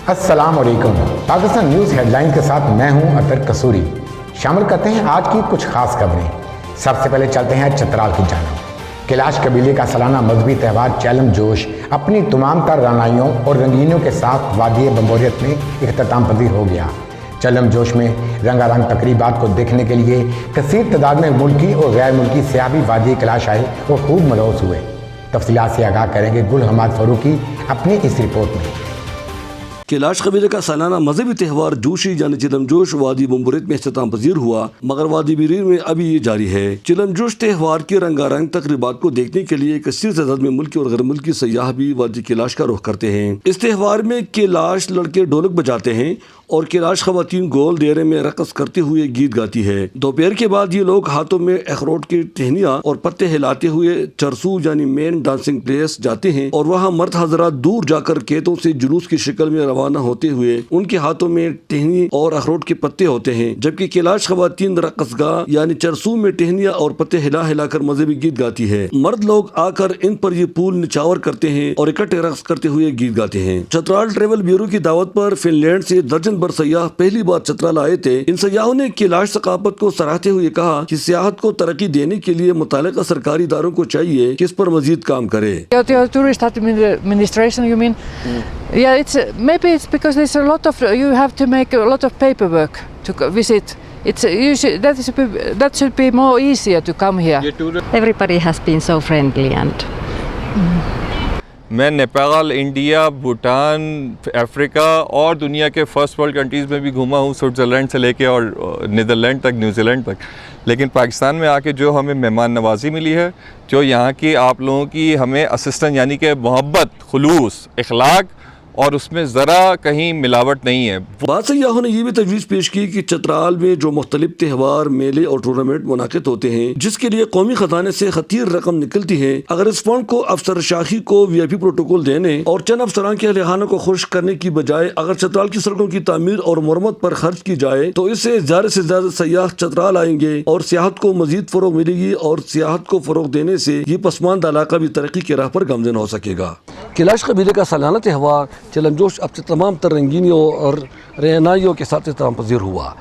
अस्सलाम वालेकुम। Pakistan news headline के साथ मैं हूं अतर कसूरी। शामिल करते हैं आज की कुछ खास खबरें। सबसे पहले चलते हैं चतराल की जानिब। कैलाश कबीले का सालाना मजहबी त्यौहार चैलम जोश अपनी तमाम तर रानाइयों और रंगीनियों के साथ वादी बम्बोरियत में इख्तिताम पजीर हो गया। चैलम जोश में रंगारंग तकरीबात को देखने के लिए कसीर तादाद में मुल्की और गैर मुल्की सियाह भी वादी कैलाश आए और खूब मलूस हुए। तफसीलात से आगाह करेंगे गुल हमाद फारूकी अपनी इस रिपोर्ट में। कैलाश कबीले का सालाना मजहबी त्यौहार जोशी यानी चिलम जोश वादी बम्बोरियत में इख्तिताम पजीर हुआ, मगर वादी बिरीर में अभी ये जारी है। चिलम जोश त्यौहार के रंगारंग तकरीबात को देखने के लिए कसीर तादाद में मुल्की और गैर मुल्की सयाह भी वादी कैलाश का रुख करते हैं। इस त्यौहार में कैलाश लड़के ढोलक बजाते हैं और कैलाश खवातीन गोल देरे में रक़स करते हुए गीत गाती है। दोपहर के बाद ये लोग हाथों में अखरोट की टहनियाँ और पत्ते हिलाते हुए चरसू यानी मेन डांसिंग प्लेस जाते हैं और वहाँ मर्द हजरात दूर जाकर खेतों से जुलूस की शक्ल में रवाना होते हुए उनके हाथों में टहनी और अखरोट के पत्ते होते हैं, जबकि कैलाश खवातीन रक़सगाह यानी चरसू में टहनियाँ और पत्ते हिला हिलाकर मजहबी गीत गाती है। मर्द लोग आकर इन पर ये पूल निछावर करते हैं और इकट्ठे रक़स करते हुए गीत गाते हैं। चतराल ट्रेवल ब्यूरो की दावत पर फिनलैंड से दर्जन भर सयाह पहली बार चतराल आए थे। इन सयाहों ने कैलाश सकाफत को सराहते हुए कहा कि सियाहत को तरक्की देने के लिए मुतालिका सरकारी इदारों को चाहिए कि इस पर मजीद काम करे। Tourist administration, you mean? Yeah, maybe it's because there's a lot of you have to make a lot of paperwork to visit. That should be more easier to come here. Everybody has been so friendly and. मैं Nepal, India, Bhutan, Africa और दुनिया के first world countries में भी घूमा हूँ, Switzerland से लेके और नीदरलैंड तक, न्यूजीलैंड तक। लेकिन पाकिस्तान में आके जो हमें मेहमान नवाजी मिली है, जो यहाँ की आप लोगों की हमें असिस्टेंस यानी कि मोहब्बत, खुलूस, इखलाक और उसमें ज़रा कहीं मिलावट नहीं है। बाद सयाहों ने ये भी तजवीज़ पेश की कि चतराल में जो मुख्तलिफ त्यौहार, मेले और टूर्नामेंट मुनाकिद होते हैं, जिसके लिए कौमी खजाने से खतीर रकम निकलती है, अगर इस फंड को अफसरशाही को VIP प्रोटोकॉल देने और चंद अफसरान के अहल को खुश करने की बजाय अगर चतराल की सड़कों की तामीर और मरम्मत पर खर्च की जाए तो इससे ज़्यादा से ज़्यादा सयाह चतराल आएंगे और सियाहत को मजीद फ़रोग मिलेगी और सियाहत को फ़रोग देने से ये पसमानदा इलाका भी तरक्की की राह पर गामज़न हो सकेगा। कैलाश कबीले का सालाना त्यौहार चिलम जोश अब से तमाम तर रंगीनियों और रहनाइयों के साथ इख्तिताम पजीर हुआ।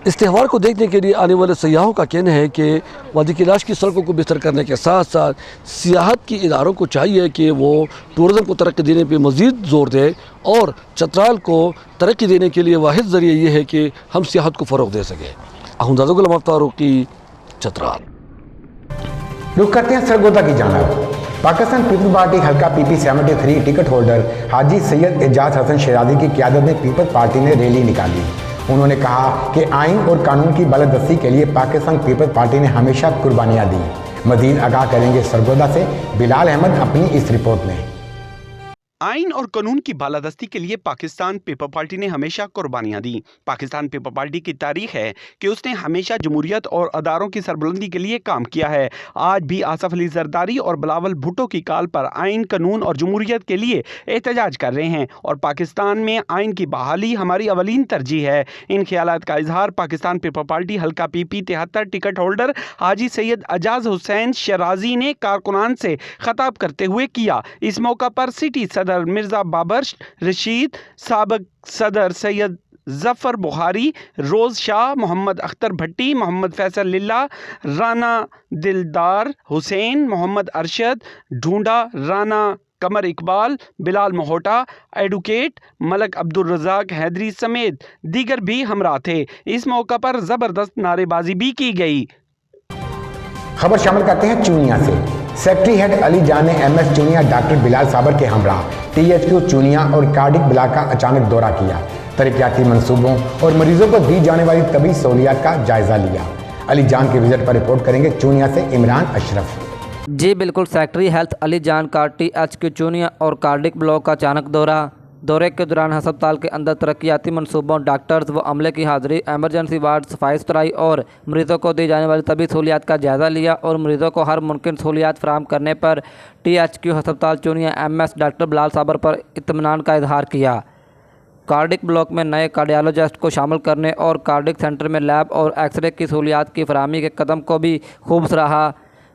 इस त्यौहार को देखने के लिए आने वाले सयाहों का कहना है कि वादी कैलाश की सड़कों को बेहतर करने के साथ साथ सियाहत की इदारों को चाहिए कि वो टूरिज़म को तरक्की देने पर मज़ीद ज़ोर दे और चतराल को तरक्की देने के लिए वाहिद ज़रिए ये है कि हम सियाहत को फ़रोग़ दे सकें। अहमद गुल हमाद फारूकी, चतराल। रुख करते हैं सरगोदा की जानिब। पाकिस्तान पीपल्स पार्टी हल्का PP 73 टिकट होल्डर हाजी सैयद एजाज हसन शराजी की क़यादत में पीपल्स पार्टी ने रैली निकाली। उन्होंने कहा कि आइन और कानून की बालादस्ती के लिए पाकिस्तान पीपल्स पार्टी ने हमेशा कुर्बानियाँ दी। मजीद आगाह करेंगे सरगोदा से बिलाल अहमद अपनी इस रिपोर्ट में। आइन और कानून की बालादस्ती के लिए पाकिस्तान पीपल्स पार्टी ने हमेशा कुर्बानियां दी। पाकिस्तान पीपल्स पार्टी की तारीख है कि उसने हमेशा जमहूरियत और अदारों की सरबुलंदी के लिए काम किया है। आज भी आसफ अली जरदारी और बिलावल भुट्टो की काल पर आइन, कानून और जमहूरियत के लिए एहतजाज कर रहे हैं और पाकिस्तान में आइन की बहाली हमारी अवलीन तरजीह है। इन ख्यालात का इजहार पाकिस्तान पीपल्स पार्टी हल्का PP 73 टिकट होल्डर हाजी सैयद एजाज हुसैन शराजी ने कारकुनान से खिताब करते हुए किया। इस मौका पर सिटी सदर मिर्जा बाबर रशीद, साबिक सदर सैयद जफर बुखारी, रोज़ शाह, मोहम्मद अख्तर भट्टी, मोहम्मद फैसल लिल्ला, राना दिलदार हुसैन, मोहम्मद अरशद ढूंढा, राना कमर इकबाल, बिलाल मोहटा, एडवोकेट मलक अब्दुल रज़ाक हैदरी समेत दीगर भी हमरा थे। इस मौका पर ज़बरदस्त नारेबाजी भी की गई। खबर शामिल करते हैं चूनिया से। सेक्रेटरी हेड अली जान ने MS चूनिया डॉक्टर बिलाल साबर के हमरा THQ चूनिया और कार्डिक ब्लॉक का अचानक दौरा किया। तरक्याती मंसूबों और मरीजों को दी जाने वाली तबी सहूलियात का जायजा लिया। अली जान के विजिट पर रिपोर्ट करेंगे चूनिया से इमरान अशरफ। जी बिल्कुल, सेक्रेटरी हेल्थ अली जान का THQ चूनिया और कार्डिक ब्लॉक का अचानक दौरे के दौरान अस्पताल के अंदर तरक्याती मनसूबों, डॉक्टर्स व अमले की हाज़िरी, एमरजेंसी वार्ड, सफाई सुथराई और मरीज़ों को दी जाने वाली तबी सहूलियात का जायज़ा लिया और मरीज़ों को हर मुमकिन सहूलियात फराहम करने पर THQ अस्पताल चूनिया MS डॉक्टर बिलाल साबर पर इत्मीनान का इजहार किया। कार्डिक ब्लॉक में नए कार्डियोलॉजिस्ट को शामिल करने और कार्डिक सेंटर में लैब और एक्सरे की सहूलियात की फराहमी के कदम को भी खूब सराहा।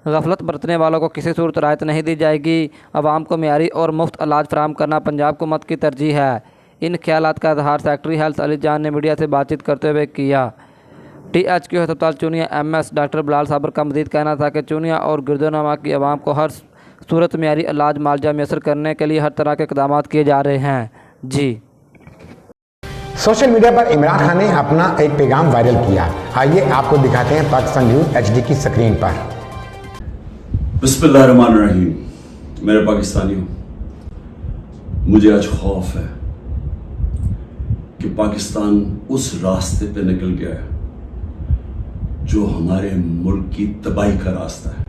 गफलत बरतने वालों को किसी सूरत राहत नहीं दी जाएगी। आवाम को मियारी और मुफ्त इलाज फराहम करना पंजाब हुकूमत की तरजीह है। ان خیالات کا اظہار سیکٹری ہیلتھ علی جان نے میڈیا سے بات چیت کرتے ہوئے کیا۔ THQ ہسپتال چونیا MS ڈاکٹر بلال صابر کا مزید کہنا تھا کہ چونیا اور گردونواں کی عوام کو ہر صورت معیاری علاج معالجہ میسر کرنے کے لیے ہر طرح کے اقدامات کیے جا رہے ہیں۔ جی سوشل میڈیا پر عمران خان نے اپنا ایک پیغام وائرل کیا، آئیے آپ کو دکھاتے ہیں پاکستان نیوز HD کی سکرین پر۔ بسم اللہ الرحمن الرحیم۔ میرے پاکستانیوں، مجھے آج خوف ہے کہ پاکستان اس راستے پہ نکل گیا ہے جو ہمارے ملک کی تباہی کا راستہ ہے،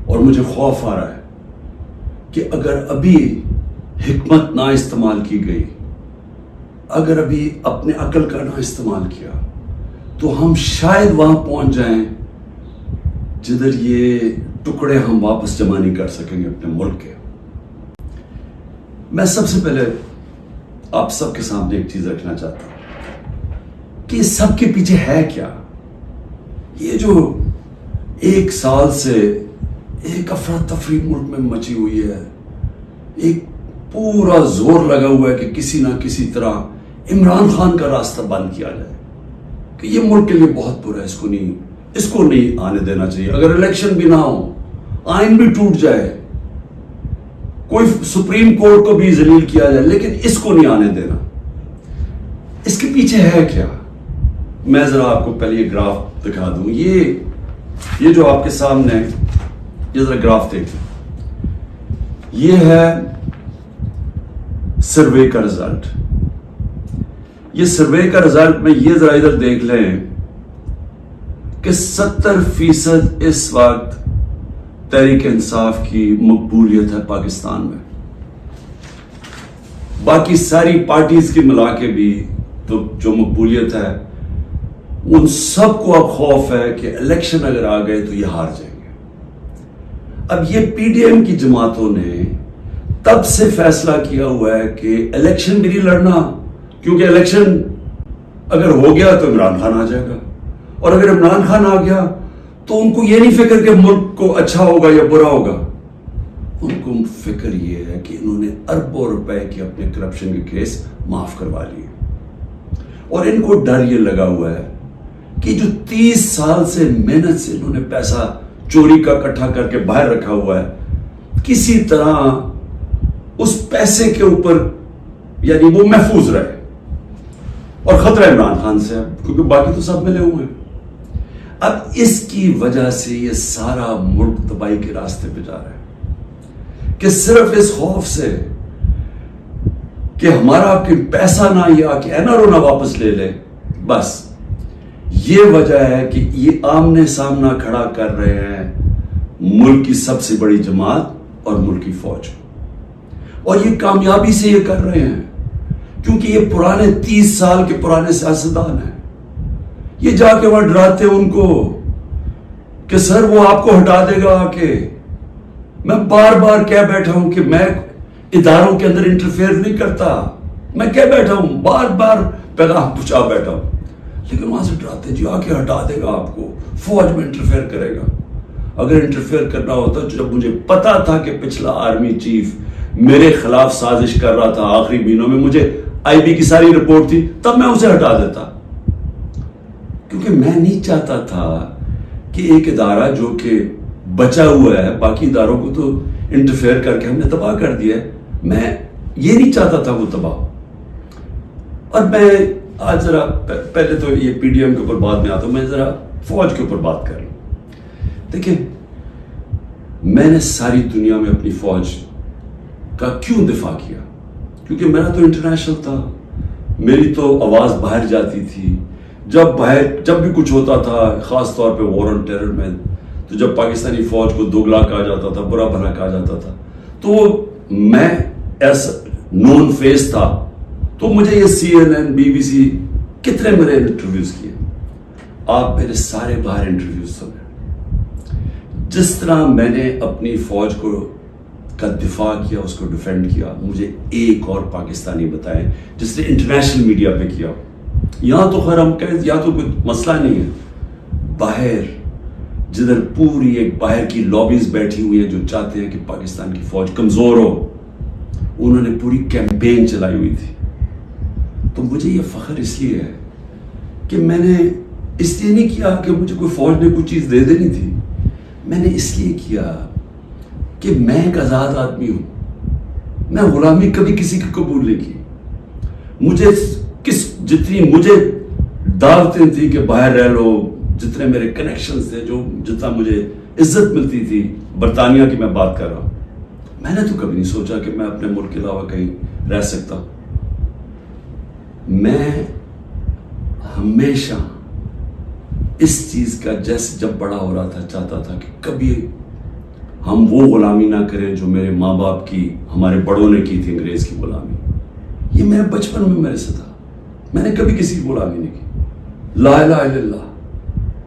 اور مجھے خوف آ رہا ہے کہ اگر ابھی حکمت نہ استعمال کی گئی، اگر ابھی اپنے عقل کا نہ استعمال کیا، تو ہم شاید وہاں پہنچ جائیں جدھر یہ ٹکڑے ہم واپس جمع نہیں کر سکیں گے اپنے ملک کے۔ میں سب سے پہلے آپ سب کے سامنے ایک چیز رکھنا چاہتا ہوں کہ اس سب کے پیچھے ہے کیا۔ یہ جو 1 سال سے ایک افراتفری ملک میں مچی ہوئی ہے، ایک پورا زور لگا ہوا ہے کہ کسی نہ کسی طرح عمران خان کا راستہ بند کیا جائے، کہ یہ ملک کے لیے بہت برا ہے، اس کو نہیں آنے دینا چاہیے۔ اگر الیکشن بھی نہ ہو، آئین بھی ٹوٹ جائے، کوئی سپریم کورٹ کو بھی ذلیل کیا جائے، لیکن اس کو نہیں آنے دینا۔ اس کے پیچھے ہے کیا؟ میں ذرا آپ کو پہلے یہ گراف دکھا دوں۔ یہ جو آپ کے سامنے، یہ ذرا گراف دیکھیں، یہ ہے سروے کا رزلٹ۔ یہ سروے کا رزلٹ میں یہ ذرا ادھر دیکھ لیں کہ 70% اس وقت تحریک انصاف کی مقبولیت ہے پاکستان میں۔ باقی ساری پارٹیز کی ملا کے بھی تو جو مقبولیت ہے، ان سب کو اب خوف ہے کہ الیکشن اگر آ گئے تو یہ ہار جائیں گے۔ اب یہ PDM کی جماعتوں نے تب سے فیصلہ کیا ہوا ہے کہ الیکشن بھی نہیں لڑنا، کیونکہ الیکشن اگر ہو گیا تو عمران خان آ جائے گا، اور اگر عمران خان آ گیا تو ان کو یہ نہیں فکر کہ ملک کو اچھا ہوگا یا برا ہوگا، ان کو فکر یہ ہے کہ انہوں نے اربوں روپے کے اپنے کرپشن کے کیس معاف کروا لیے، اور ان کو ڈر یہ لگا ہوا ہے کہ جو 30 سال سے محنت سے انہوں نے پیسہ چوری کا اکٹھا کر کے باہر رکھا ہوا ہے، کسی طرح اس پیسے کے اوپر یعنی وہ محفوظ رہے۔ اور خطرہ عمران خان سے ہے، کیونکہ باقی تو سب ملے ہوئے ہیں۔ اب اس کی وجہ سے یہ سارا ملک تباہی کے راستے پہ جا رہا ہے، کہ صرف اس خوف سے کہ ہمارا پیسہ نہ یا کہ NRO نہ واپس لے لے، بس یہ وجہ ہے کہ یہ آمنے سامنا کھڑا کر رہے ہیں ملک کی سب سے بڑی جماعت اور ملک کی فوج، اور یہ کامیابی سے یہ کر رہے ہیں کیونکہ یہ پرانے 30 سال کے پرانے سیاستدان ہیں۔ یہ جا کے وہاں ڈراتے ان کو کہ سر وہ آپ کو ہٹا دے گا آ کے۔ میں بار بار کہہ بیٹھا ہوں کہ میں اداروں کے اندر انٹرفیئر نہیں کرتا، میں کہہ بیٹھا ہوں، بار بار پیغام پہنچا بیٹھا ہوں، لیکن وہاں سے ڈراتے جی آ کے ہٹا دے گا آپ کو، فوج میں انٹرفیئر کرے گا۔ اگر انٹرفیئر کرنا ہوتا، جب مجھے پتا تھا کہ پچھلا آرمی چیف میرے خلاف سازش کر رہا تھا، آخری مہینوں میں مجھے IB کی ساری رپورٹ تھی، تب میں اسے ہٹا دیتا، کیونکہ میں نہیں چاہتا تھا کہ ایک ادارہ جو کہ بچا ہوا ہے، باقی اداروں کو تو انٹرفیئر کر کے ہم نے تباہ کر دیا ہے، میں یہ نہیں چاہتا تھا وہ تباہ۔ اور میں آج ذرا پہلے تو یہ PDM کے اوپر بعد میں آتا ہوں، میں ذرا فوج کے اوپر بات کر لوں۔ دیکھیں، میں نے ساری دنیا میں اپنی فوج کا کیوں دفاع کیا؟ کیونکہ میرا تو انٹرنیشنل تھا، میری تو آواز باہر جاتی تھی، جب بھی کچھ ہوتا تھا، خاص طور پہ وار آن ٹیرر میں، تو جب پاکستانی فوج کو دوگلا کہا جاتا تھا، برا بھلا کہا جاتا تھا، تو میں ایس نون فیس تھا، تو مجھے یہ CNN BBC کتنے میرے انٹرویوز کیے، آپ میرے سارے باہر انٹرویوز سنے۔ جس طرح میں نے اپنی فوج کا دفاع کیا، اس کو ڈیفینڈ کیا، مجھے ایک اور پاکستانی بتائیں جس نے انٹرنیشنل میڈیا پہ کیا۔ یہاں تو خیر ہم کہیں یہاں تو کوئی مسئلہ نہیں ہے، باہر جدھر پوری ایک باہر کی لابیز بیٹھی ہوئی ہیں جو چاہتے ہیں کہ پاکستان کی فوج کمزور ہو، उन्होंने पूरी कैंपेन चलाई हुई थी। तो मुझे ये फख्र इसलिए है कि मैंने इसलिए नहीं किया कि मुझे कोई फौज ने कुछ चीज़ दे देनी थी, मैंने इसलिए किया कि मैं एक आज़ाद आदमी हूँ। मैं गुलामी कभी किसी की कबूल नहीं की। मुझे जितनी मुझे दावतें थी कि बाहर रह लो, जितने मेरे कनेक्शंस थे, जितना मुझे इज्जत मिलती थी, बरतानिया की मैं बात कर रहा हूँ, मैंने तो कभी नहीं सोचा कि मैं अपने मुल्क के अलावा कहीं रह सकता। मैं हमेशा इस चीज का जैसे जब बड़ा हो रहा था चाहता था कि कभी हम वो गुलामी ना करें जो मेरे माँ बाप की, हमारे बड़ों ने की थी, अंग्रेज की गुलामी। ये मेरे बचपन में मेरे से था। मैंने कभी किसी की गुलामी नहीं की। ला इलाहा इल्लल्लाह,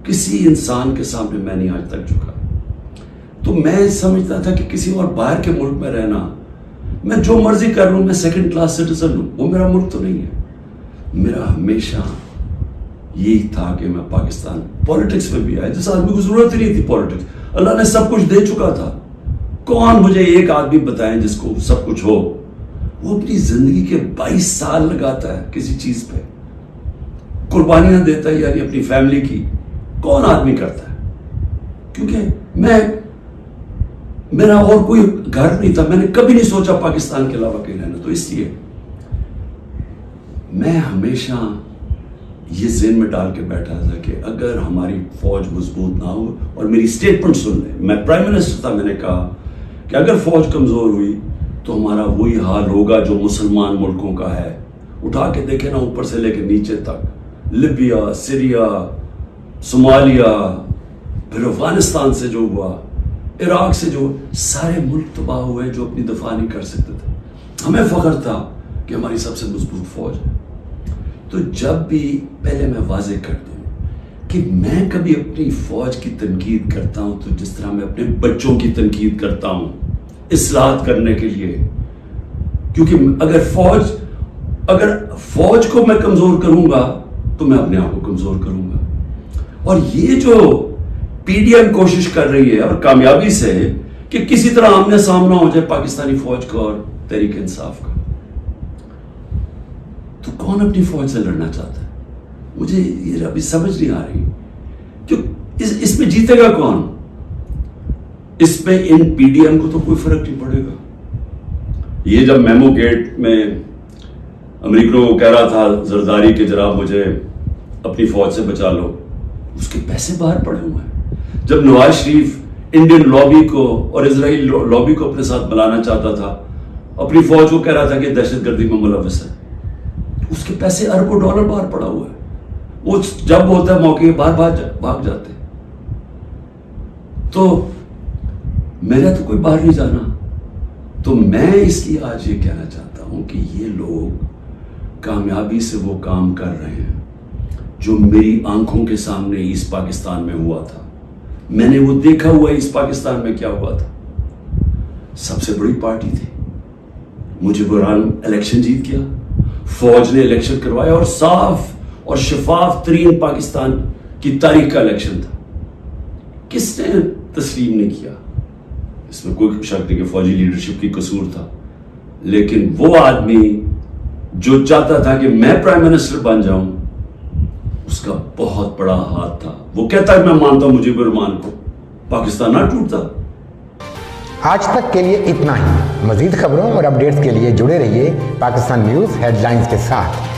किसी इंसान के सामने मैं नहीं आज तक झुका। तो मैं समझता था कि किसी और बाहर के मुल्क में रहना, मैं जो मर्जी कर लूं, मैं सेकंड क्लास सिटीजन हूं, वो मेरा मुल्क तो नहीं है। मेरा हमेशा यही था कि मैं पाकिस्तान, पॉलिटिक्स में भी आया जिस आदमी को जरूरत ही नहीं थी पॉलिटिक्स, अल्लाह ने सब कुछ दे चुका था। कौन मुझे एक आदमी बताएं जिसको सब कुछ हो, वो अपनी जिंदगी के 22 साल लगाता है किसी चीज पे, कुर्बानियां देता है, यानी अपनी फैमिली की। कौन आदमी करता है? क्योंकि मेरा और कोई घर नहीं था, मैंने कभी नहीं सोचा पाकिस्तान के अलावा कहीं रहना। तो इसलिए मैं हमेशा ये ज़हन में डाल के बैठा था कि अगर हमारी फौज मजबूत ना हो, और मेरी स्टेटमेंट सुन ले, मैं प्राइम मिनिस्टर था, मैंने कहा कि अगर फौज कमजोर हुई तो हमारा वही हाल होगा जो मुसलमान मुल्कों का है। उठा के देखे ना, ऊपर से लेकर नीचे तक, लिबिया, सीरिया, सोमालिया, फिर अफगानिस्तान से जो हुआ, इराक से जो, सारे मुल्क तबाह हुए जो अपनी दफा नहीं कर सकते थे। हमें फख्र था कि हमारी सबसे मजबूत फौज है। तो जब भी, पहले मैं वाजे कर दूं कि मैं कभी अपनी फौज की तनकीद करता हूं तो जिस तरह मैं अपने बच्चों की तनकीद करता हूं, इस्लाहत करने के लिए। क्योंकि अगर फौज को मैं कमजोर करूंगा तो मैं अपने आप को कमजोर करूंगा। और ये जो पीडीएम कोशिश कर रही है, और कामयाबी से, कि किसी तरह आमने सामना हो जाए पाकिस्तानी फौज का और तहरीक इंसाफ का, तो कौन अपनी फौज से लड़ना चाहता है? मुझे ये अभी समझ नहीं आ रही। क्यों इसमें जीतेगा कौन? इसमें इन पीडीएम को तो कोई फर्क नहीं पड़ेगा। ये जब मेमो गेट में अमेरिकनों को कह रहा था जरदारी के, जनाब मुझे अपनी फौज से बचा लो, उसके पैसे बाहर पड़े हुए हैं। जब नवाज शरीफ इंडियन लॉबी को और इजराइल लॉबी को अपने साथ बुलाना चाहता था, अपनी फौज को कह रहा था कि दहशतगर्दी में मुलविस है, उसके पैसे अरबों डॉलर बाहर पड़ा हुआ है। वो जब होता है मौके बाहर भाग जाते। तो मेरा तो कोई बाहर नहीं जाना। तो मैं इसलिए आज ये कहना चाहता हूं कि ये लोग कामयाबी से वो काम कर रहे हैं जो मेरी आंखों के सामने ईस्ट पाकिस्तान में हुआ था। मैंने वो देखा हुआ ईस्ट पाकिस्तान में क्या हुआ था। सबसे बड़ी पार्टी थी, मुजीबुर इलेक्शन जीत गया, फौज ने इलेक्शन करवाया, और साफ और शफाफ तरीन पाकिस्तान की तारीख का इलेक्शन था। किसने तस्लीम नहीं किया? इसमें कोई शक नहीं कि फौजी लीडरशिप की कसूर था। लेकिन वो आदमी जो चाहता था कि मैं प्राइम मिनिस्टर बन जाऊं, उसका बहुत बड़ा हाथ था। वो कहता है मैं मानता हूं मुजीबुर रहमान को, पाकिस्तान ना टूटता। आज तक के लिए इतना ही। मजीद खबरों और अपडेट्स के लिए जुड़े रहिए पाकिस्तान न्यूज़ हेडलाइंस के साथ।